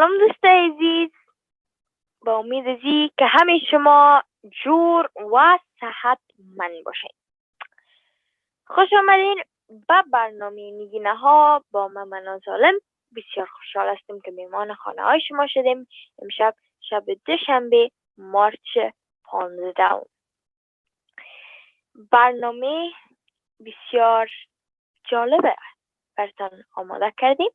سلام دوستای عزیز، با امید ازی که همه شما جور و صحتمند باشین. خوش آمدین به برنامه نگینها با من مهناز عالم. بسیار خوشحال هستیم که میهمان خانه های شما شدیم. امشب شب دوشنبه مارچ 15. برنامه بسیار جالبه براتون آماده کردیم.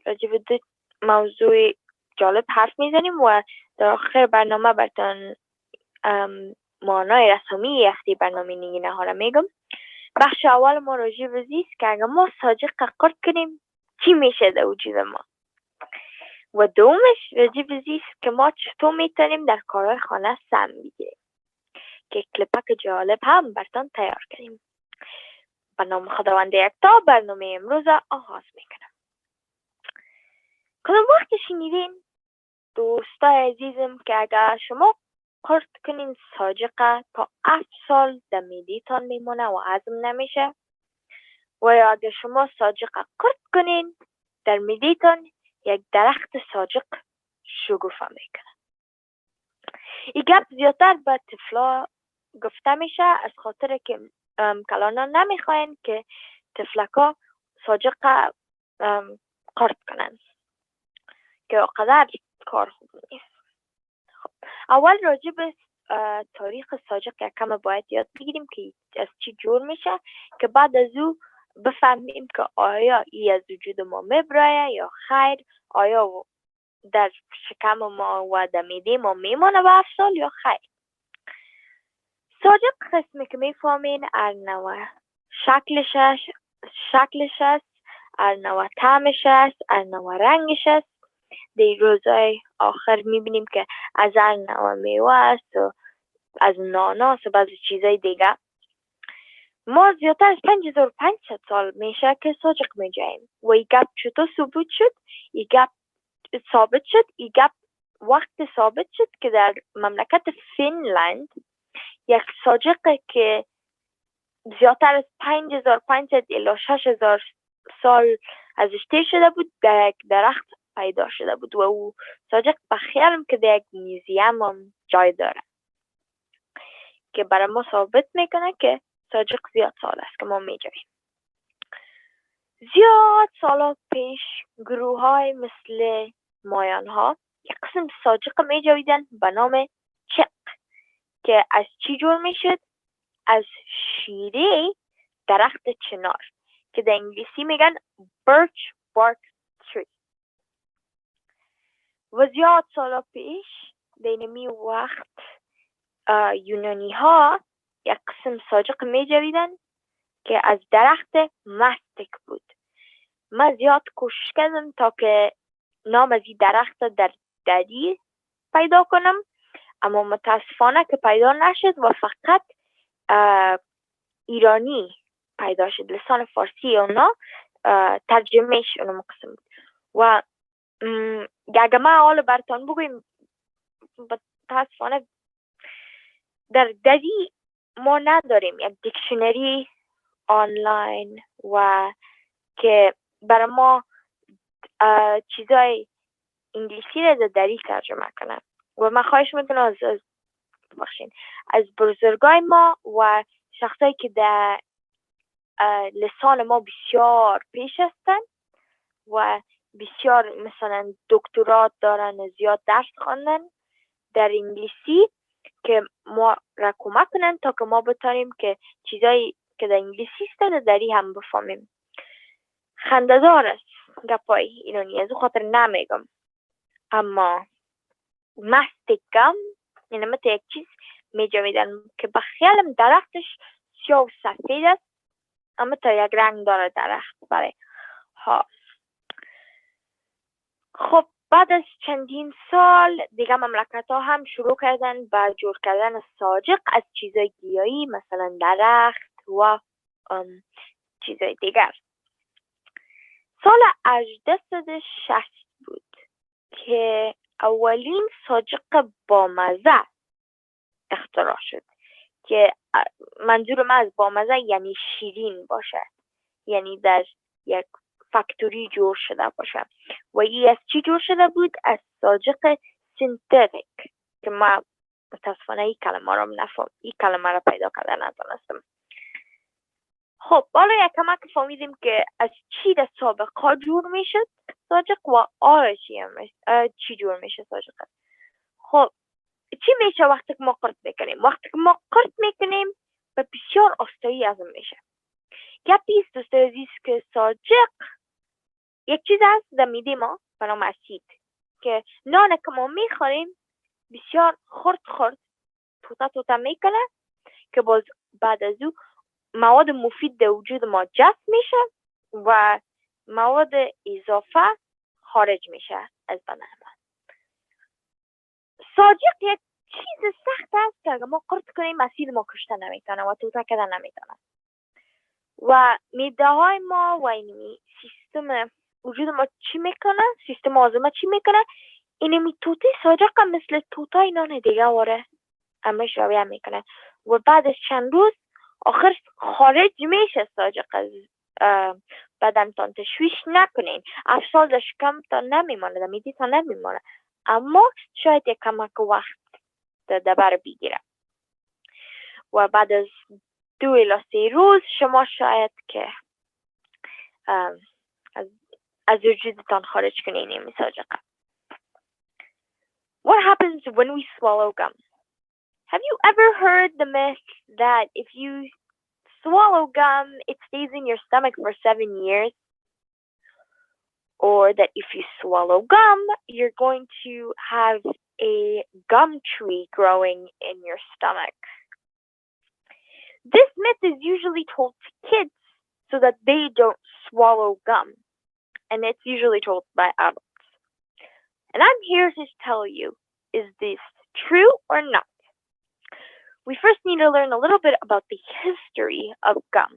راجع به دو موضوع جالب حرف میزنیم و در آخر برنامه براتون معنای رسمی اختی برنامه نگینها را میگم. بخش اول ما راجع به زیست که اگر ما ساجق قرد کنیم چی میشه در وجود ما، و دومش راجع به زیست که ما چطور میتونیم در کارهای خانه سم بگیریم که کلیپک جالب هم براتون تیار کنیم. به نام خداوند یکتا برنامه امروز آغاز میکنم. کدام وقت شنیدین دوستای عزیزم که اگر شما قرد کنین ساجقه تا 7 سال در معده‌تان میمونه و هضم نمیشه، و یا اگر شما ساجقه قرد کنین در معده‌تان یک درخت ساجق شکوفه میکنه. این گپ زیادتر به طفلا گفته میشه از خاطر که کلانا نمیخواین که طفلکا ساجقه قرد کنن که اقدر کار خوب نیست. خب. اول راجع به تاریخ ساجق یک کم باید یاد بگیریم که از چی جور میشه که بعد از او بفهمیم که آیا ای از وجود ما میبرایه یا خیر، آیا در شکم ما و در معده ما میمونه به 7 سال یا خیر. ساجق قسمی که میفهمین ارنوه شکلش است، ارنوه طعمش است، ارنوه رنگش است. در روزهای آخر میبینیم که از ارنوه میوه است و از ناناس و بعضی چیزای دیگه. ما زیادتر از 5500 سال میشه که ساجق میجاییم و این گپ چطور ثابت شد؟ این گپ وقت ثابت شد که در مملکت فنلند یک ساجق که زیادتر از 5500 الی 6000 سال ازش طی شده بود در یک درخت پیدا شده بود و او ساجق بخیالم که در یک موزیم هم جای داره که برای ما ثابت میکنه که ساجق زیاد سال است که ما میجویم. زیاد سالا پیش گروه های مثل مایان ها یک قسم ساجق میجویدن به نام چق که از چی جور میشد؟ از شیره درخت چنار که در انگلیسی میگن birch bark tree. و زیاد سالا پیش دینمی وقت یونانی ها یک قسم ساجق می جویدن که از درخت مستک بود. من زیاد کوشش کردم تا که نام از این درخت در دری پیدا کنم، اما متاسفانه که پیدا نشد و فقط ایرانی پیدا شد. لسان فارسی اونا ترجمهش اونا مقسم بود و اگه من حالا براتون بگویم متاسفانه در دری ما نداریم یک دیکشنری آنلاین و که برای ما چیزای انگلیسی را در دری ترجمه کنم و من خواهش میکنم از بزرگای ما و شخصایی که در لسان ما بسیار پیش هستن و بسیار مثلا دکترات دارن و زیاد درس خواندن در انگلیسی که ما را کمک کنن تا که ما بتونیم که چیزایی که در انگلیسی است در دری هم بفهمیم. خنده‌دار است گپای ایرانی، از او خاطر نمیگم، اما مستکم یعنی مثل یک چیز میجویدن که بخیالم درختش سیاه و سفید است، اما تا یک رنگ داره درخت برای ها. خب بعد از چندین سال دیگه مملکت ها هم شروع کردن به جور کردن ساجق از چیزای گیاهی مثلا درخت و چیزای دیگر. سال 1860 بود که اولین ساجق با مزه اختراع شد که منظور من از با مزه یعنی شیرین باشه، یعنی در یک فاکتوری جور شده باشه و این از چی جور شده بود؟ از ساجق سینتتیک که ما متاسفانه این کلمه را این کلمه را پیدا کرده ندانستم. خب حالا یک کمک فهمیدیم که از چی در سابقه جور میشد ساجق و آره چی جور میشه ساجق. خب چی میشه وقتی که ما قرط میکنیم؟ وقتی که ما قرط میکنیم و بسیار آستایی ازم میشه. گپی است دوست عزیز که ساجق یک چیز هست در میده ما به نام اسید که نان که ما میخوریم بسیار خرد توتا میکنه که باز بعد از او مواد مفید در وجود ما جذب میشه و مواد اضافه خارج میشه از بدن ما. ساجق یک چیز سخت است که اگر ما قرط کنیم اسید ما کشته نمیتونه و توتا کردن نمیتونه و میده های ما و اینمی سیستم وجود ما چی میکنه؟ سیستم هاضمه چی میکنه؟ اینمی توتی ساجق هم مثل توتای نان دیگه واره همش رویه میکنه و بعد از چند روز آخر خارج میشه ساجق از بدنتان. تشویش نکنین، افسال در شکم تا نمیمانه، در میدی تا نمیمانه، اما شاید یک کمک وقت در بر بگیره و بعد از 2 الی 3 روز شما شاید که از وجودتان خارج کنین این ساجقه. What happens when we swallow gum? Have you ever heard the myth that if you swallow gum, it stays in your stomach for 7 years? Or that if you swallow gum, you're going to have a gum tree growing in your stomach? This myth is usually told to kids so that they don't swallow gum. And it's usually told by adults. And I'm here to tell you, is this true or not? We first need to learn a little bit about the history of gum.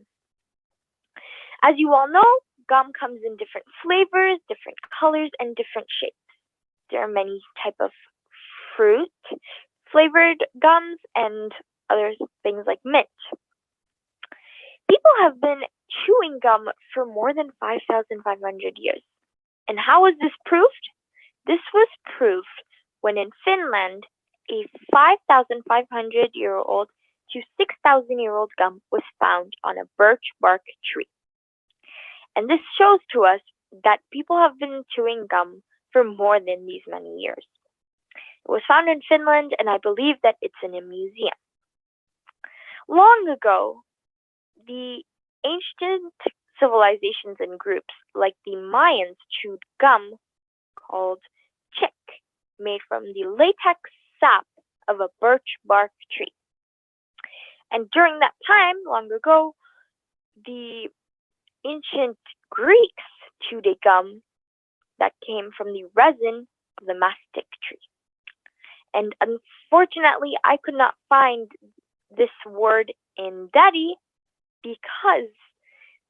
As you all know, gum comes in different flavors, different colors, and different shapes. There are many types of fruit flavored gums and other things like mint. People have been chewing gum for more than 5,500 years. And how was this proved? This was proved when in Finland, a 5,500-year-old to 6,000-year-old gum was found on a birch bark tree. And this shows to us that people have been chewing gum for more than these many years. It was found in Finland, and I believe that it's in a museum. Long ago, the ancient civilizations and groups like the Mayans chewed gum called chick, made from the latex sap of a birch bark tree. And during that time, long ago, the ancient Greeks chewed a gum that came from the resin of the mastic tree. And unfortunately, I could not find this word in Daddy because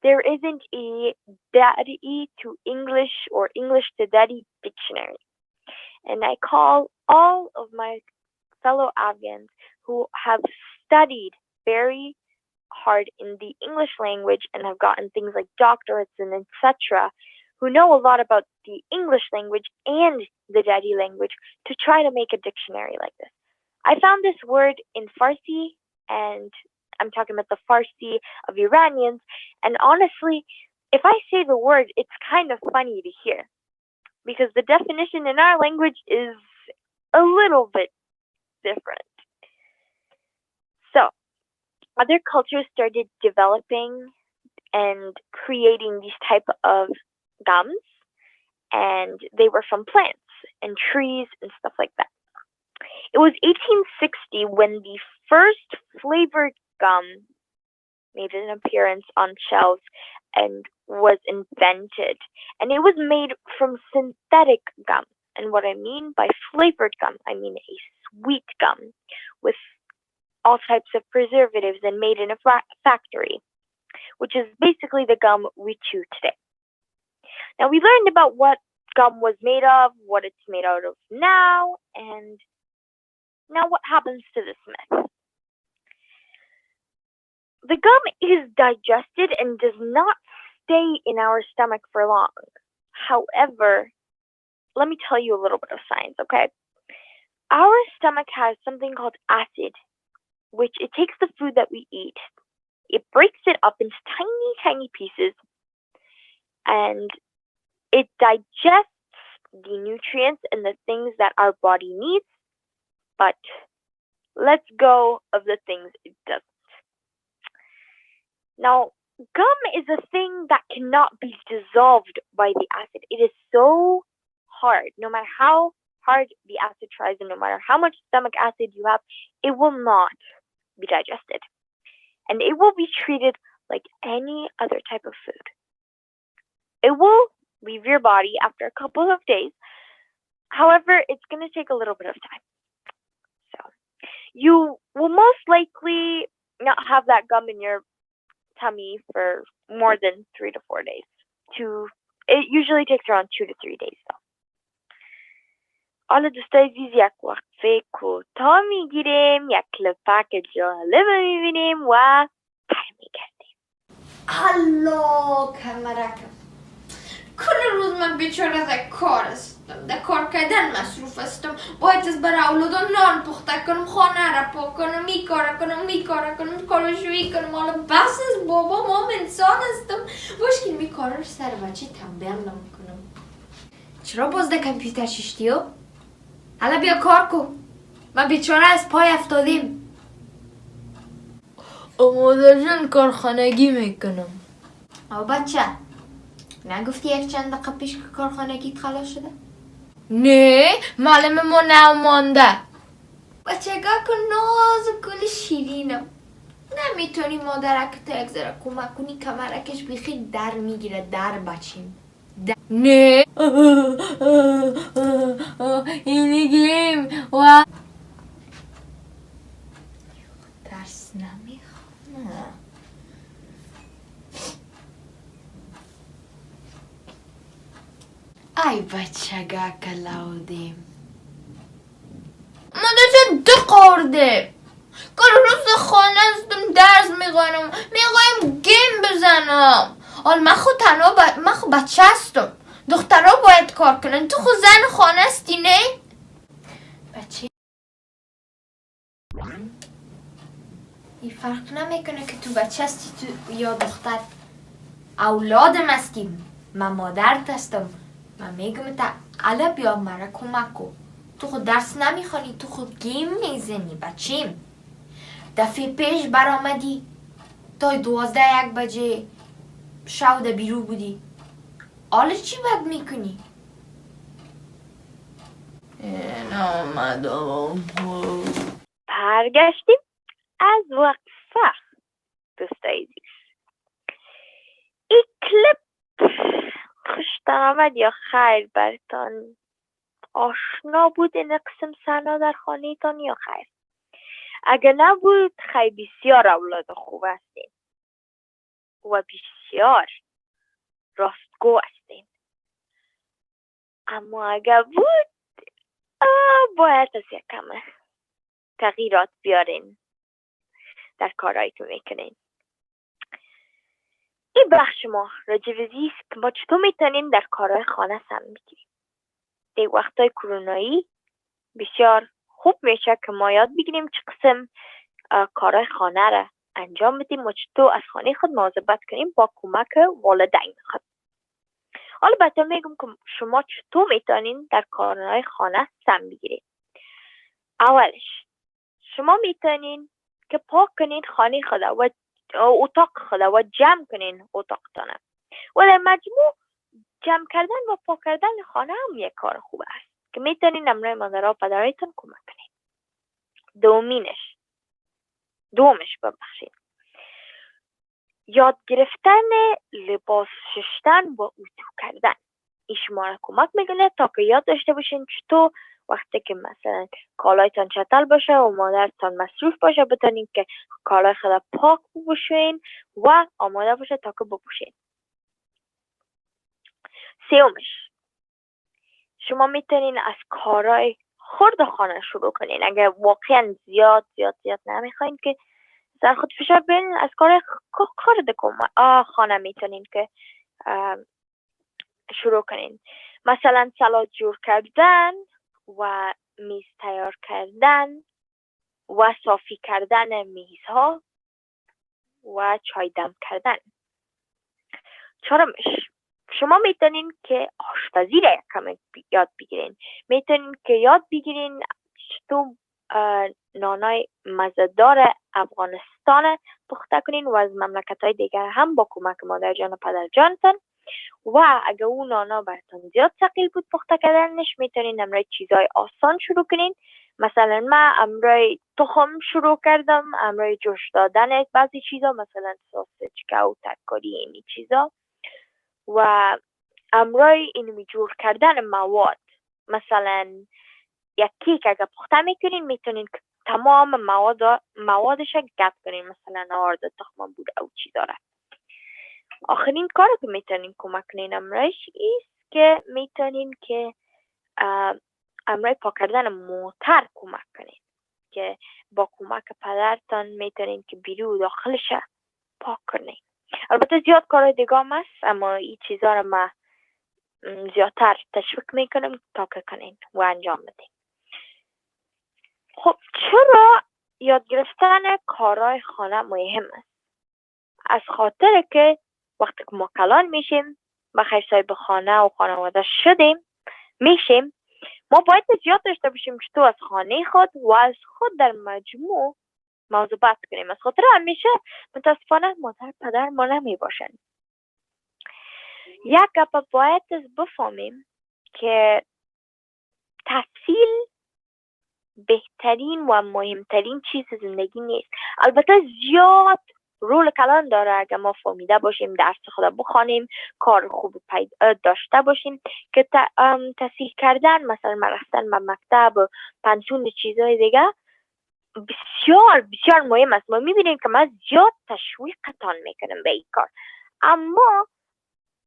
there isn't a Daddy to English or English to Daddy dictionary. And I call all of my fellow Afghans who have studied very hard in the English language and have gotten things like doctorates and etc., who know a lot about the English language and the Daddy language to try to make a dictionary like this. I found this word in Farsi, and I'm talking about the Farsi of Iranians, and honestly, if I say the word, it's kind of funny to hear because the definition in our language is a little bit different. So, other cultures started developing and creating these type of gums, and they were from plants and trees and stuff like that. It was 1860 when the first flavored gum made an appearance on shelves and was invented. And it was made from synthetic gum. And what I mean by flavored gum, I mean a sweet gum with all types of preservatives and made in a factory, which is basically the gum we chew today. Now, we learned about what gum was made of, what it's made out of now, and now what happens to this myth? The gum is digested and does not stay in our stomach for long. However, let me tell you a little bit of science, okay? Our stomach has something called acid, which it takes the food that we eat, it breaks it up into tiny, tiny pieces, and it digests the nutrients and the things that our body needs, but let's go of the things it doesn't. Now, gum is a thing that cannot be dissolved by the acid. It is so hard. No matter how hard the acid tries and no matter how much stomach acid you have, it will not be digested. And it will be treated like any other type of food. It will leave your body after a couple of days. However, it's going to take a little bit of time. So, you will most likely not have that gum in your tummy for more than 3 to 4 days. It usually takes around 2 to 3 days though. حالا دوستای عزیز یک وقفه کوتاه میگیریم، یک کلیپک جالب میبینیم و برمیگردیم. الله کمرکم کل روز من بیچاره در کار هستم، در کار کردن مصروف هستم. باید از برای اولادان نان پخته کنم، خانه را پاک کنم، می کار کنم، کارشویی کنم. حالا بس از بابا، ما انسان هستم. باش که می کارش سر بچه تنبیل نمیکنم. چرا باز در کامپیوتر ششتیو؟ حالا بیا کار کن. من بیچاره از پای افتادیم. مادر جان کارخانگی میکنم. او بچه نگفتی یک چند دقیقه پیش که کارخانگیت خلاص شده؟ نه معلم ما نمانده. بچه که ناز و گل شیرینم. نمیتونی مادرک تا یک ذره کمک کنی؟ کمرکش بیخی در میگیره، در بچیم. نه اینگیم و درس نمیخونه. ای بچگه کلاودیم مادر جان دقارده کل روز خانه هستم، درس میخوانم، میخوایم گیم بزنم. حال من خود بچه هستم، دخترها باید کار کنن. تو خود زن خانه هستی نه؟ بچه این فرق نمیکنه که تو بچه هستی تو یا دختر. اولادم هستی، من مادرت هستم. من میگم تا الا بیا مرا کمک کن. تو خود درس نمیخوانی، تو خود گیم میزنی بچیم. دفعه پیش برآمدی تا 12-1 بجه شو ده بیرو بودی. حالا چی باید میکنی؟ برگشتیم از وقفه دوستای عزیز. این کلیپ خوش درآمد یا خیر برتان آشنا بود این قسم صحنه در خانه تان یا خیر؟ اگر نبود خیلی بسیار اولاد خوب هستین و بسیار راستگو هستین. اما اگر بود باید از یک کمه تغییرات بیارین در کارهایی که میکنین. این بخش ما راجبزی است که ما چطور میتونیم در کارهای خانه سم بگیریم. در وقتای کرونایی بسیار خوب میشه که ما یاد بگیریم چه قسم کارهای خانه را انجام بدیم و چطور از خانه خود مواظبت کنیم با کمک والدین خود. حالا بهتون میگم که شما چطور میتونین در کارهای خانه سم بگیرید. اولش شما میتونین که پاک کنین خانه خود و اتاق خود و جمع کنین اتاقتانه. و در مجموع جمع کردن و پاک کردن خانه هم یک کار خوب است که میتونین امروی مادرها و پدرایتون کمک کنین. دومش ببخشید یاد گرفتن لباس شستن و اتو کردن. این شما را کمک میکنه تا که یاد داشته باشین چطور وقتی که مثلا کالایتان چتل باشه و مادرتان مصروف باشه بتونین که کالای خود پاک بپوشین و آماده باشه تا که بپوشین. سومش شما میتونین از کارهای خرد خانه شروع کنین. اگر واقعا زیاد نمیخواین که سر خود فشار بیارین، از کار خانه میتونین که شروع کنین. مثلا سالاد جور کردن و میز تیار کردن و صافی کردن میزها و چای دم کردن. چهارمش، شما میتونین که آشپزی را کمی یاد بگیرین. میتونین که یاد بگیرین چطور نانای مزه‌دار افغانستان پخته کنین و از مملکت‌های دیگر هم با کمک مادر جان و پدر جانتان. و اگه اون نانا براتون زیاد ثقیل بود پخته کردنش، میتونین امروز چیزای آسان شروع کنین. مثلا من امروز تخم شروع کردم، امروز جوش دادن بعضی چیزا، مثلا ساسج و ترکاری اینی چیزا. و امروز اینو جور کردن مواد، مثلا یک کیک اگه پخته میکنین میتونین که تمام موادش گرد کنین، مثلا آرد تخم بود او چی داره. آخرین کاری که میتونین کمک کنین امروز ایست که میتونین که امروز پاک کردن موتر کمک کنین، که با کمک پدرتان میتونین که بیرون داخلش پاک کنین. البته زیاد کار دیگه هم هست، اما این چیزا رو ما زیادتر تشویق میکنم تا که کنین و انجام بدین. خب چرا یاد گرفتن کارهای خانه مهم است؟ از خاطر که وقتی که ما کلان میشیم و خیر صاحب خانه و خانواده میشیم، ما باید زیاد داشته باشیم که تو از خانه خود و از خود در مجموع مواظبت کنیم. از خاطر همیشه متاسفانه مادر پدر ما نمی باشن. یک گپ باید بفهمیم که تحصیل بهترین و مهمترین چیز زندگی نیست. البته زیاد رول کلان داره اگر ما فهمیده باشیم، درس خود بخوانیم، کار خوب داشته باشیم، که تحصیل کردن، مثلا رفتن به مکتب و پنسیون چیزهای دیگه بسیار بسیار مهم است. ما میبینیم که من زیاد تشویقتان میکنم به این کار، اما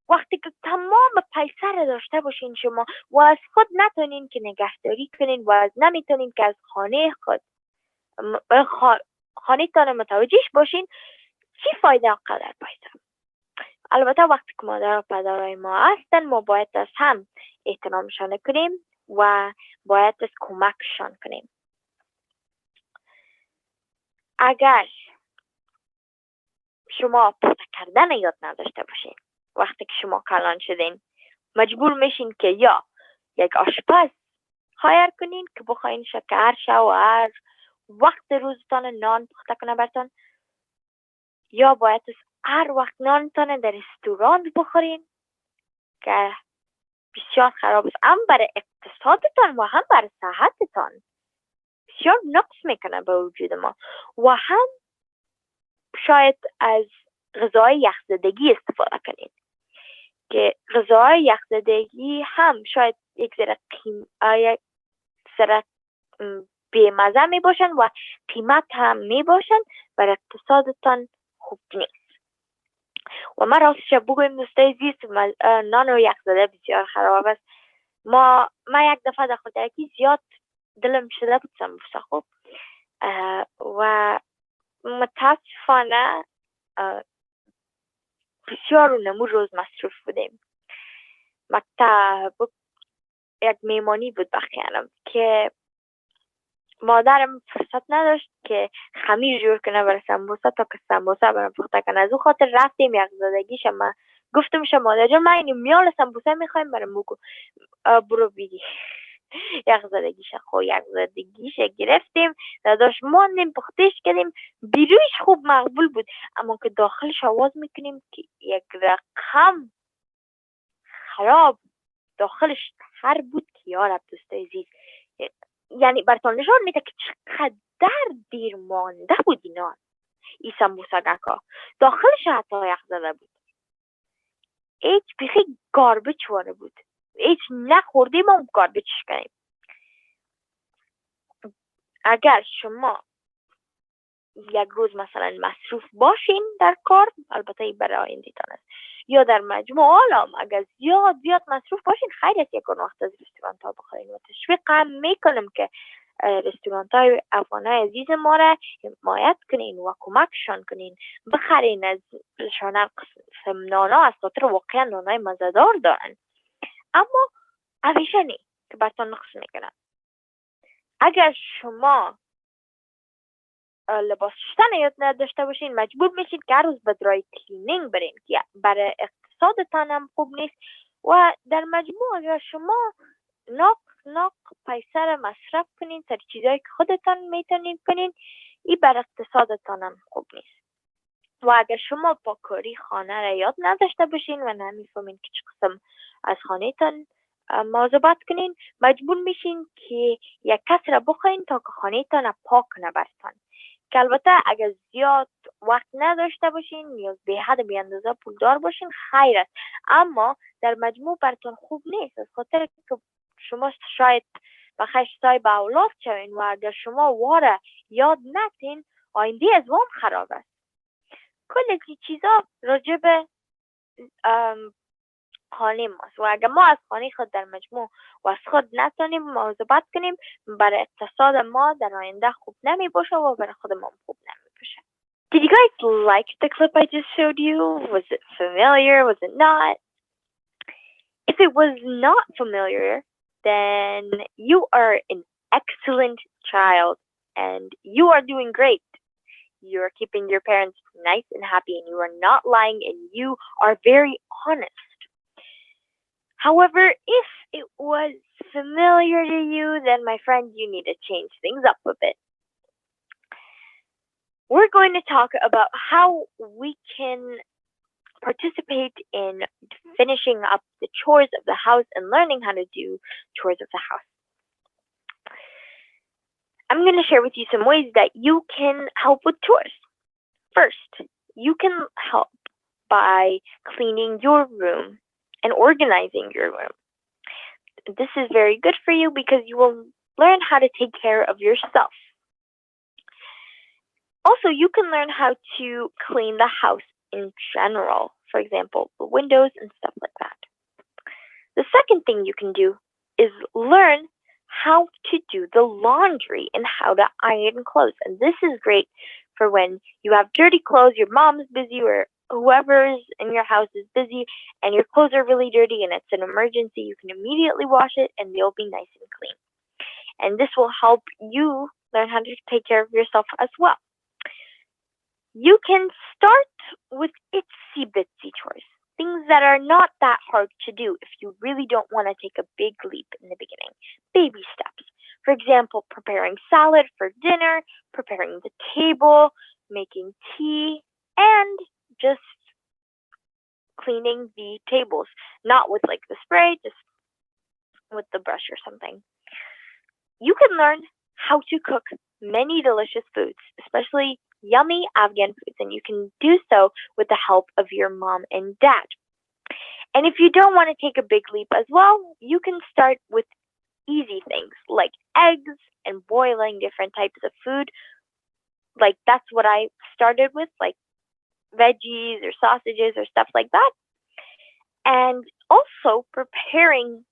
وقتی که تمام پیسه را داشته باشین شما و از خود نتونین که نگهداری کنین و از نمیتونین که از خانه تان متوجهش باشین، چی فایده قدر پیسه؟ البته وقتی که مادر و پدرای ما هستن، ما باید از هم احترامشان کنیم و باید از کمکشان کنیم. اگر شما پخته کردن یاد نداشته باشین، وقتی که شما کلان شدین مجبور میشین که یا یک آشپز هایر کنین که بخواین شکر و هر وقت روزتان نان پخته کنه برتان، یا باید هر وقت نانتان در رستوران بخورین که بسیار خراب است، هم برای اقتصادتان و هم برای صحتتان بسیار نقص میکنه به وجود ما. و هم شاید از غذای یخزدگی استفاده کنین که غذای یخزدگی هم شاید یک ذره بی‌مزه می باشن و قیمت هم می باشن، برای اقتصادتان خوب نیست. و من راستش بگویم دوستای عزیز، نان و یخزده بسیار خراب است. من یک دفعه در خاطر که زیاد دلم شده بود سمبوسه خوب و متاسفانه بسیار اونمو روز مصروف بودیم. مکتب یک میمانی بود بخیانم که مادرم فرصت نداشت که خمیر جور کنه برای سمبوسه تا که سمبوسه برام پخته کنه. از اون خاطر رفتیم یخزدگیش. من گفتم مادر جان من اینو میال سمبوسه میخوایم برام بگو برو بگی یخزدگیش. خب یخزدگیش گرفتیم داداش ماندیم پختش کردیم، بیرویش خوب مقبول بود، اما که داخلش آواز میکنیم که یک رقم خراب داخلش هر بود که یارب دوستای عزیز، یعنی براتون نشان میده که چقدر دیر مانده بود اینا. این سمبوسگکا داخلش حتی یخزده بود، هیچ بیخی گاربچ واره بود، هیچ نخوردیم و گاربچش کنیم. اگر شما یک روز مثلا مصروف باشین در کار، البته این برای آینده‌تان است، یا در مجموع عالم اگر زیاد مصروف باشین، خیر است یک وقت از رستوران تا بخورین. و تشویق هم میکنم که رستوران‌های افغان‌های عزیز ما را حمایت کنین و کمکشان کنین، بخرین ازشان قسم نانا، از خاطر واقعا نانای مزه‌دار دارن، اما همیشه نی که براتون نقص میکنن. اگر شما لباس شستن یاد نداشته باشین، مجبور میشید که هر روز به درای کلینینگ برین که برای اقتصادتان هم خوب نیست و در مجموع اگر شما ناق پیسه را مصرف کنین سر چیزایی که خودتان میتونین کنین، این بر اقتصادتان هم خوب نیست. و اگر شما پاکاری خانه را یاد نداشته باشین و نمیفهمین که چه قسم از خانهتان مواظبت کنین، مجبور میشین که یک کس را بخواین تا که خانهتان پاک کنه براتان، که البته اگر زیاد وقت نداشته باشین یا به حد بی اندازه پولدار باشین خیر است، اما در مجموع براتون خوب نیست، از خاطر که شما شاید بخش صاحب اولاد شوین و اگر شما واره یاد نتین آینده از وام خراب است. کل از این چیزا راجع به خانه ماست و اگر ما از خانه خود در مجموع و از خود نتونیم مواظبت کنیم، برای اقتصاد ما در آینده خوب نمی باشه و برای خود ما خوب نمی باشه. Did you guys like the clip I just showed you? Was it familiar? Was it not? If it was not familiar, then you are an excellent child and you are doing great. You are keeping your parents nice and happy and you are not lying and you are very honest. However, if it was familiar to you, then my friend, you need to change things up a bit. We're going to talk about how we can participate in finishing up the chores of the house and learning how to do chores of the house. I'm going to share with you some ways that you can help with chores. First, you can help by cleaning your room and organizing your room. This is very good for you because you will learn how to take care of yourself. Also, you can learn how to clean the house in general. For example, the windows and stuff like that. The second thing you can do is learn how to do the laundry and how to iron clothes. And this is great for when you have dirty clothes, your mom's busy or whoever's in your house is busy and your clothes are really dirty and it's an emergency. You can immediately wash it and they'll be nice and clean. And this will help you learn how to take care of yourself as well. You can start with itsy bitsy chores, things that are not that hard to do if you really don't want to take a big leap in the beginning. Baby steps. For example, preparing salad for dinner, preparing the table, making tea, and just cleaning the tables. Not with like the spray, just with the brush or something. You can learn how to cook many delicious foods, especially yummy Afghan foods, and you can do so with the help of your mom and dad. And if you don't want to take a big leap as well, you can start with easy things like eggs and boiling different types of food. Like that's what I started with, like veggies or sausages or stuff like that. And also preparing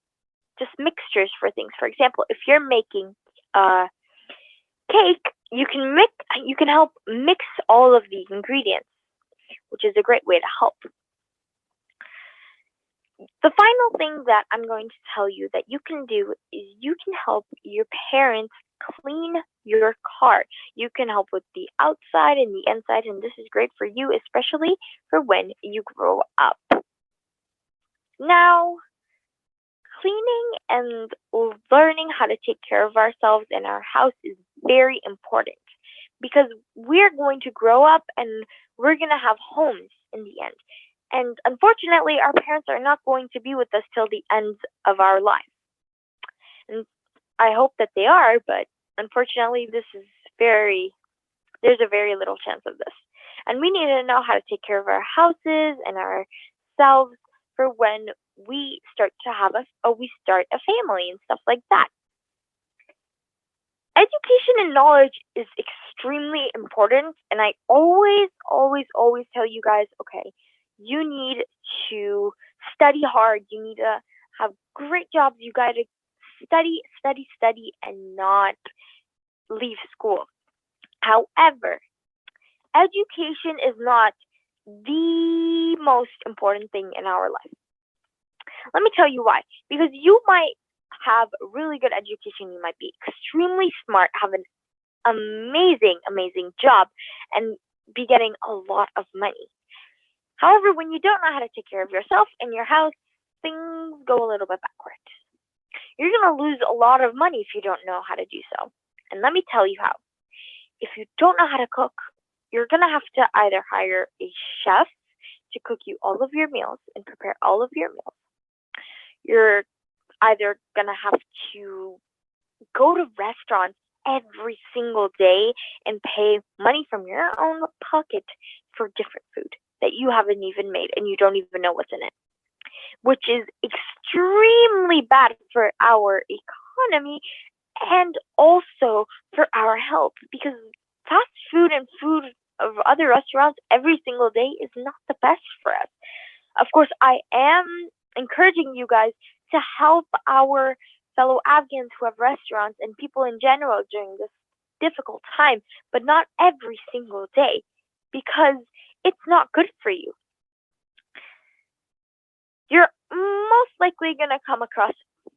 just mixtures for things. For example, if you're making cake, you can help mix all of the ingredients, which is a great way to help. The final thing that I'm going to tell you that you can do is you can help your parents clean your car. You can help with the outside and the inside, and this is great for you, especially for when you grow up. Now, cleaning and learning how to take care of ourselves in our house is very important because we're going to grow up and we're going to have homes in the end. And unfortunately, our parents are not going to be with us till the end of our life. And I hope that they are, but unfortunately, there's a very little chance of this. And we need to know how to take care of our houses and ourselves for when we start a family and stuff like that. Education and knowledge is extremely important, and I always tell you guys, okay, you need to study hard. You need to have great jobs. You got to study and not leave school. However, education is not the most important thing in our life. Let me tell you why. Because you might have really good education, you might be extremely smart, have an amazing job, and be getting a lot of money. However, when you don't know how to take care of yourself and your house, things go a little bit backwards. You're going to lose a lot of money if you don't know how to do so. And let me tell you how. If you don't know how to cook, you're going to have to either hire a chef to cook you all of your meals and prepare all of your meals. You're either going to have to go to restaurants every single day and pay money from your own pocket for different food that you haven't even made and you don't even know what's in it, which is extremely bad for our economy and also for our health, because fast food and food of other restaurants every single day is not the best for us. Of course, I am encouraging you guys to help our fellow Afghans who have restaurants and people in general during this difficult time, but not every single day, because it's not good for you. You're most likely going to come across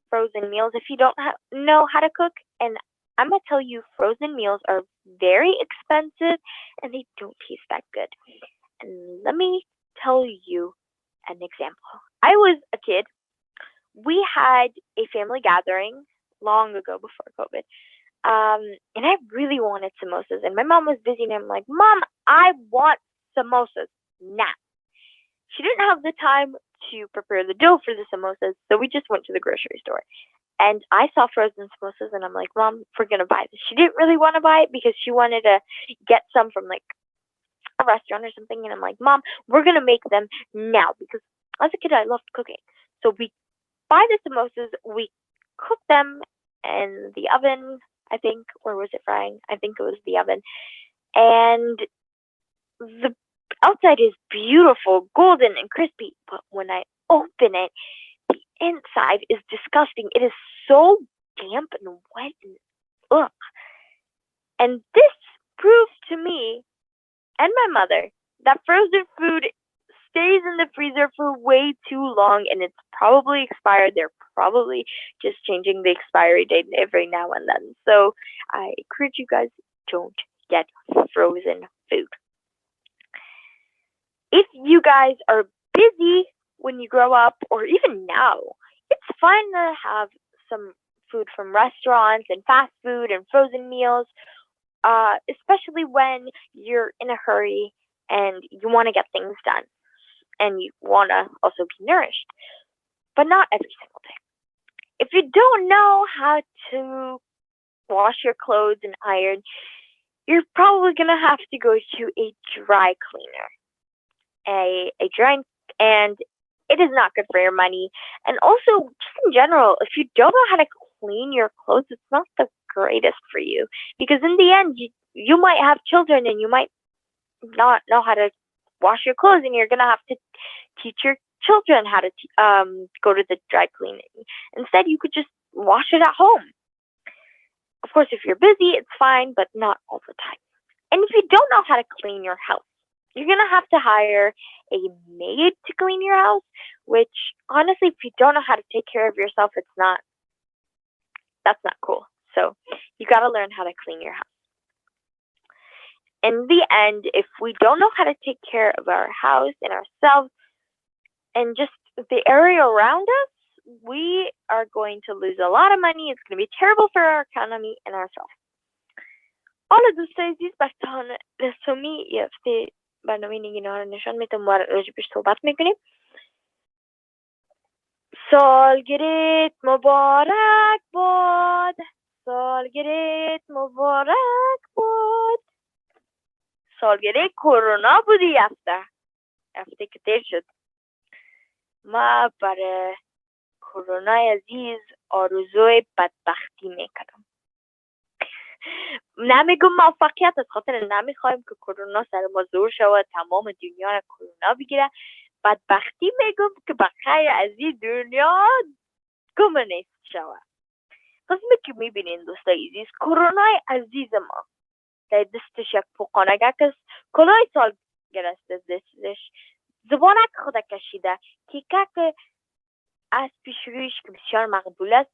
frozen meals if you don't know how to cook, and I'm going to tell you, frozen meals are very expensive and they don't taste that good. And let me tell you an example. I was a kid. We had a family gathering long ago before COVID. And I really wanted samosas. And my mom was busy and I'm like, Mom, I want samosas now. She didn't have the time to prepare the dough for the samosas, so we just went to the grocery store. And I saw frozen samosas and I'm like, Mom, we're going to buy this. She didn't really want to buy it because she wanted to get some from like a restaurant or something. And I'm like, Mom, we're going to make them now, because as a kid, I loved cooking. So we buy the samosas, we cook them in the oven, I think, or was it frying? I think it was the oven. And the outside is beautiful, golden and crispy, but when I open it, the inside is disgusting. It is so damp and wet and ugh. And this proves to me and my mother that frozen food stays in the freezer for way too long and it's probably expired. They're probably just changing the expiry date every now and then. So I encourage you guys, don't get frozen food. If you guys are busy when you grow up, or even now, it's fine to have some food from restaurants and fast food and frozen meals, especially when you're in a hurry and you want to get things done and you want to also be nourished, but not every single day. If you don't know how to wash your clothes and iron, you're probably going to have to go to a dry cleaner. And it is not good for your money. And also, just in general, if you don't know how to clean your clothes, it's not the greatest for you. Because in the end, you might have children and you might not know how to wash your clothes, and you're going to have to teach your children how to go to the dry cleaning. Instead, you could just wash it at home. Of course, if you're busy, it's fine, but not all the time. And if you don't know how to clean your house, you're going to have to hire a maid to clean your house, which honestly, if you don't know how to take care of yourself, that's not cool. So you got to learn how to clean your house. In the end, if we don't know how to take care of our house and ourselves and just the area around us, we are going to lose a lot of money. It's going to be terrible for our economy and ourselves. حالا دوستای عزیز بچه ها رسومی یافته برنامه نگینه رو نشان میدم و راجبش صحبت میکنیم. سالگرد مبارک باد، سالگرد مبارک باد. سالگرد کرونا بودی هفته که دیر شد. ما برای کرونا عزیز آرزوی بدبختی میکنم. نمیگم موفقیت، از خاطر نمیخوایم که کرونا سر ما زور شود، تمام دنیا را کرونا بگیره. بدبختی میگم که بخیر از این دنیا گم نیست شود. قسمی که میبینین دوستای عزیز، کرونای عزیز ما در دستش یک پوقانگک است، کلاه سال گرسته دستش، زبانک خود کشیده، تیکک از پیشرویش که بسیار مقبول است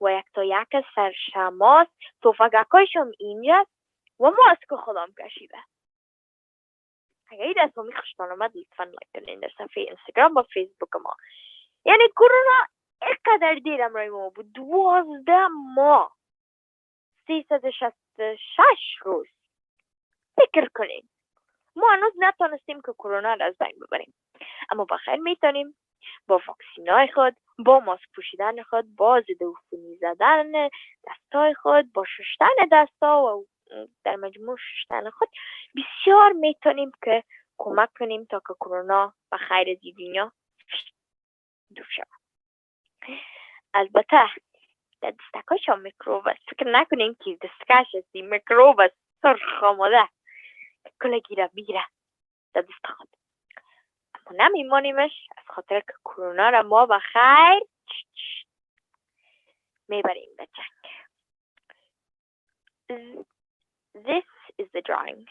و یک تا یک سرشماست، توفگکایش هم اینجاست و ماسک خودم کشیده. اگر این دست همی خوشتان آمد لطفاً لایک کنین در صفحه اینستاگرام و فیسبوک ما. یعنی کرونا اینقدر دیر امرای ما بود، 12 ماه 366 روز. فکر کنین ما هنوز نتونستیم که کرونا را از بین ببریم، اما بخیر میتونیم با واکسینای خود، با ماسک پوشیدن خود، با ضد عفونی زدن دستای خود، با شستن دستا و در مجموع شستن خود بسیار میتونیم که کمک کنیم تا که کرونا بخیر از دنیا دور شود. البته در دستکاش هم میکروب است. فکر نکنین که دستکش هستی میکروب است سرخ آماده کلا گیره بیره در دست خود. اما نمیمانیمش از خاطر که کرونا را ما بخیر میبریم به جنگ. This is the drawing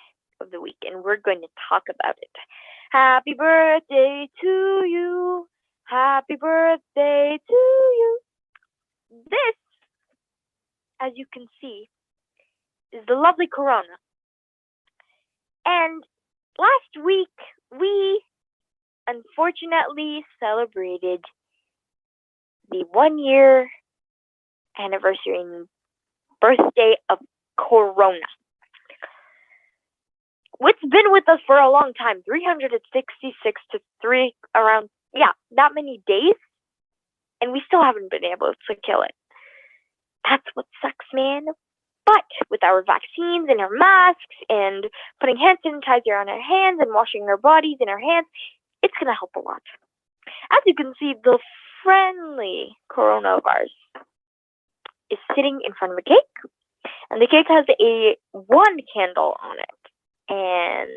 of the week and we're going to talk about it. Happy birthday to you. Happy birthday to you. This, as you can see, is the lovely corona. And last week, we unfortunately celebrated the 1-year anniversary and birthday of corona. It's been with us for a long time, 366 to that many days, and we still haven't been able to kill it. That's what sucks, man. But with our vaccines and our masks and putting hand sanitizer on our hands and washing our bodies and our hands, it's going to help a lot. As you can see, the friendly coronavirus is sitting in front of a cake, and the cake has one candle on it. And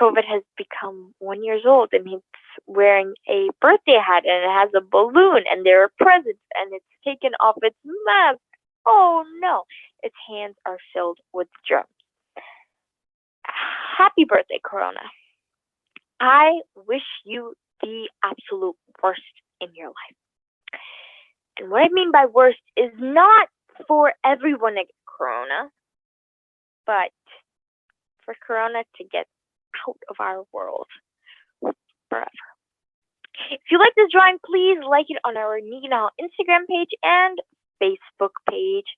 COVID has become 1 year old, and he's wearing a birthday hat, and it has a balloon, and there are presents, and it's taken off its mask. Oh no, its hands are filled with germs. Happy birthday, Corona. I wish you the absolute worst in your life. And what I mean by worst is not for everyone to get Corona, but for Corona to get out of our world forever. If you like this drawing, please like it on our Neginaha Instagram page and Facebook page.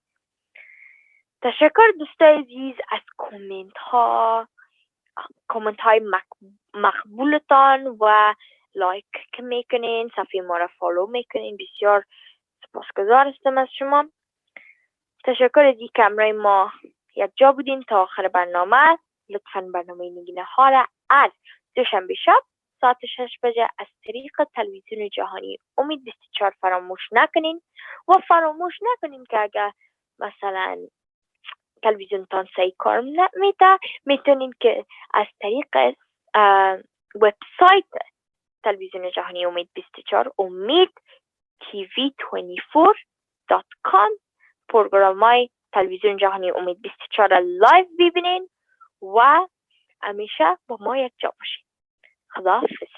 تشکر دوستای عزیز از کامنت های مقبولتان و لایک که میکنین، صفحه ما را فالو میکنین. بسیار سپاسگزار هستم از شما. تشکر از این که همراه ما یک جا بودین تا آخر برنامه. لطفاً برنامه نگینه ها را از دوشنبه شب ساعت 6 بجه از طریق تلویزیون جهانی امید 24 فراموش نکنین و فراموش نکنین که اگر مثلا تلویزیونتان صحیح کار نمیده، میتونین که از طریق وبسایت تلویزیون جهانی امید 24 tv24.com پروگرامای تلویزیون جهانی امید 24 را لایو ببینین و همیشه با ما یک جا باشین. خداحافظ.